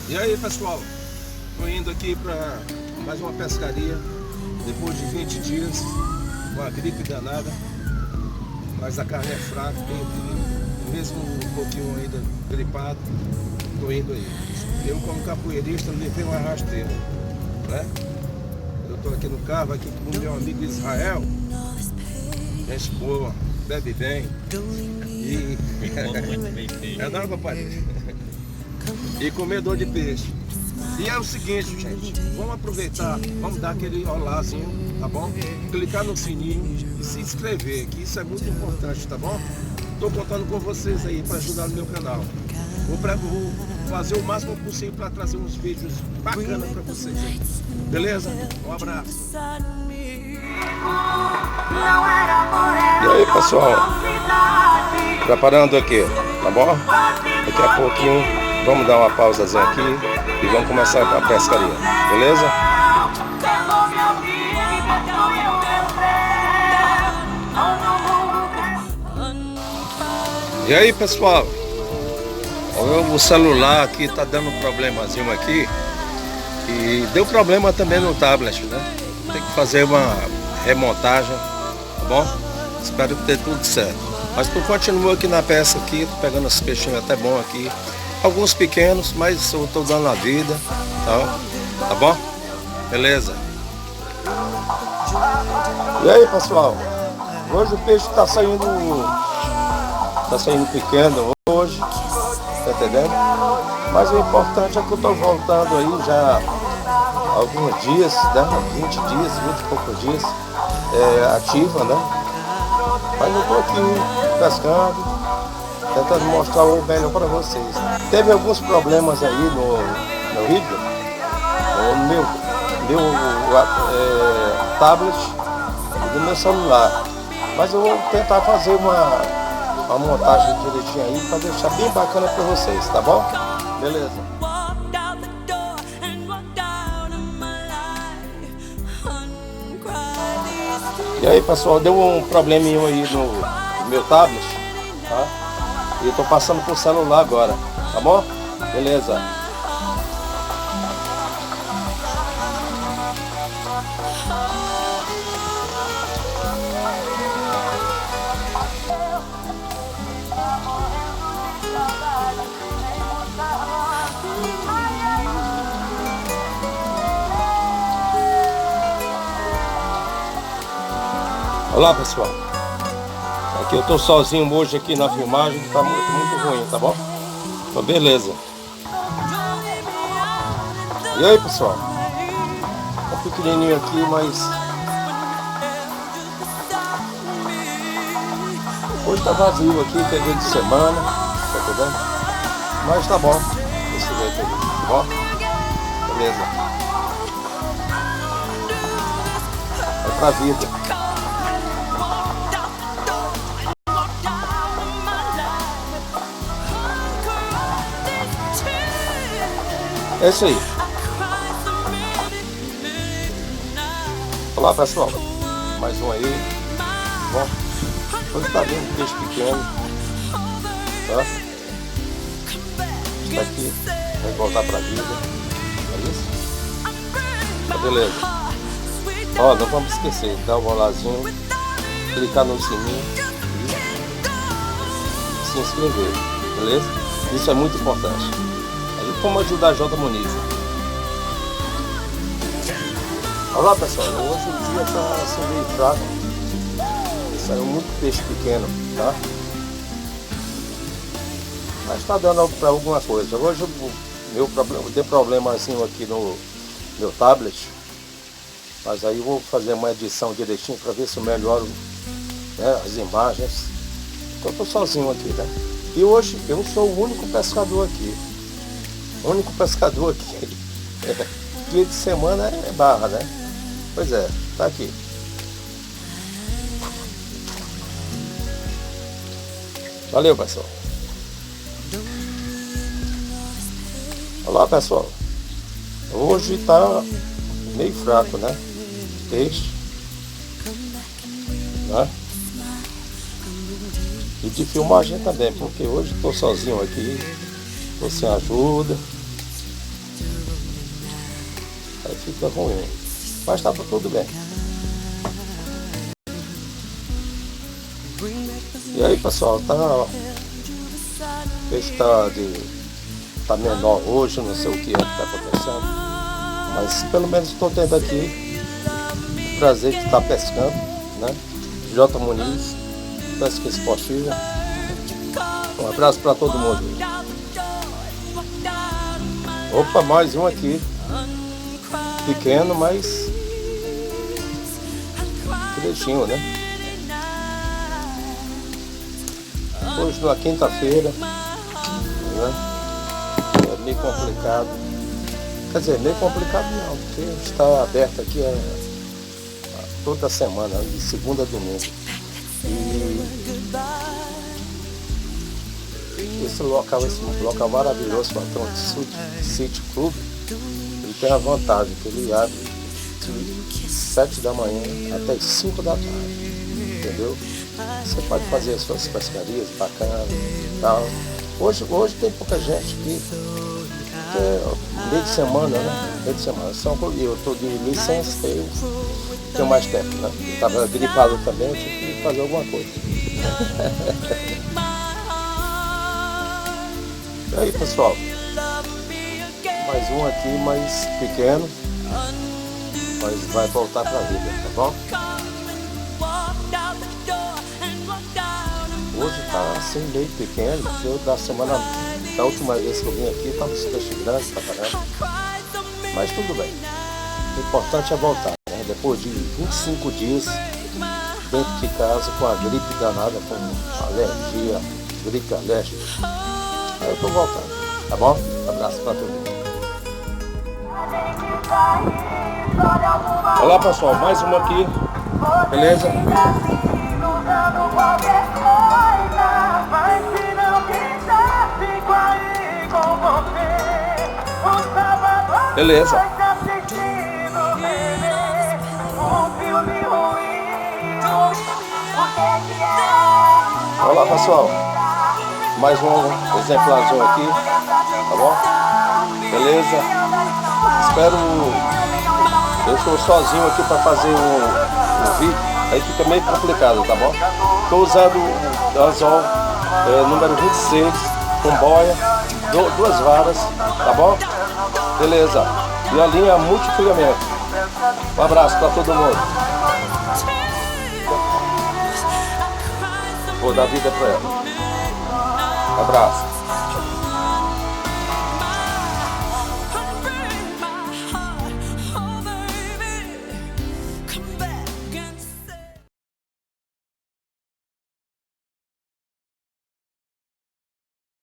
E aí, pessoal, estou indo aqui para mais uma pescaria depois de 20 dias com a gripe danada, mas a carne é fraca, mesmo um pouquinho ainda gripado, estou indo aí. Eu, como capoeirista, levei uma rasteira, né? Eu estou aqui no carro, aqui com o meu amigo Israel, gente boa, bebe bem e é não, papai? E comedor de peixe. E é o seguinte, gente, vamos aproveitar, vamos dar aquele olázinho, tá bom? Clicar no sininho e se inscrever, que isso é muito importante, tá bom? Tô contando com vocês aí para ajudar no meu canal. Vou fazer o máximo possível para trazer uns vídeos bacanas para vocês aí. Beleza? Um abraço. E aí, pessoal, preparando aqui, tá bom? Daqui a pouquinho vamos dar uma pausazinha aqui e vamos começar a pescaria, beleza? E aí, pessoal, o celular aqui tá dando um problemazinho aqui e deu problema também no tablet, né? Tem que fazer uma remontagem, tá bom? Espero que dê tudo certo. Mas tu continua aqui na pesca aqui, tô pegando esses peixinhos até bom aqui. Alguns pequenos, mas eu tô dando a vida, tá bom? Beleza? E aí, pessoal? Hoje o peixe tá saindo pequeno hoje, tá entendendo? Mas o importante é que eu tô voltando aí já há alguns dias, né? 20 dias, 20 e poucos dias, ativa, né? Mas eu tô aqui pescando, tentando mostrar o melhor para vocês. Teve alguns problemas aí no vídeo, no meu tablet e do meu celular. Mas eu vou tentar fazer uma montagem direitinho aí para deixar bem bacana para vocês, tá bom? Beleza. E aí, pessoal, deu um probleminha aí no meu tablet, tá? E eu tô passando pro celular agora, tá bom? Beleza. Olá, pessoal. Aqui eu tô sozinho hoje aqui na filmagem, que tá muito ruim, tá bom? Então, beleza. E aí, pessoal? Tá pequenininho aqui, mas hoje tá vazio aqui, que é dia de semana, tá entendendo? Mas tá bom, desse jeito aí, tá bom? Beleza. É pra vida. É isso aí. Olá, pessoal, mais um aí. Bom, hoje tá vindo um peixe pequeno, tá? Está aqui, vai voltar pra vida. É isso? Tá, beleza. Ó, não vamos esquecer, dá um olazinho, clicar no sininho e se inscrever, beleza? Isso é muito importante. Como ajudar a J Muniz. Olá, pessoal, hoje o dia está assim meio fraco, saiu muito peixe pequeno, tá? Mas está dando para alguma coisa. Hoje eu dei problema assim aqui no meu tablet, mas aí eu vou fazer uma edição direitinho para ver se eu melhoro, né, as imagens. Então eu tô sozinho aqui, né? E hoje eu sou o único pescador aqui. O único pescador aqui. Dia de semana é barra, né? Pois é, tá aqui. Valeu, pessoal. Olá, pessoal. Hoje tá meio fraco, né? Peixe, né? E de filmagem também, porque hoje estou sozinho aqui, tô sem ajuda, aí fica ruim. Mas tá tudo bem. E aí, pessoal, tá menor hoje, não sei o que é que tá acontecendo, mas pelo menos estou tendo aqui o prazer de estar pescando, né? J. Muniz, pesca esportiva. Um abraço para todo mundo. Opa, mais um aqui, pequeno, mas direitinho, né? Hoje na quinta-feira, né? É meio complicado. Quer dizer, meio complicado não, porque está aberto aqui toda semana, de segunda a domingo. E esse local maravilhoso, o Patrão City Club, ele tem a vantagem que ele abre de 7 da manhã até as 5 da tarde, entendeu? Você pode fazer as suas pescarias bacanas e tal. Hoje tem pouca gente aqui, porque é meio de semana, né? Meio de semana. Eu estou de licença, tenho mais tempo, né? Estava gripado também, eu tive que fazer alguma coisa. E aí, pessoal, mais um aqui, mais pequeno, mas vai voltar para a vida, tá bom? Hoje tá assim meio pequeno, porque da última vez que eu vim aqui tava os peixes grandes pra caramba. Mas tudo bem. O importante é voltar, né? Depois de 25 dias dentro de casa com a gripe danada, com alergia, gripe alérgica. Aí eu tô voltando, tá bom? Abraço pra todo mundo. Olá, pessoal, mais uma aqui, beleza? Beleza. Olá, pessoal, mais um exemplarzinho aqui, tá bom? Beleza? Eu estou sozinho aqui para fazer um vídeo, aí fica meio complicado, tá bom? Estou usando o anzol número 26 com boia, 2 varas, tá bom? Beleza. E a linha multifilamento. Um abraço para todo mundo. Vou dar vida para ela. Abraço.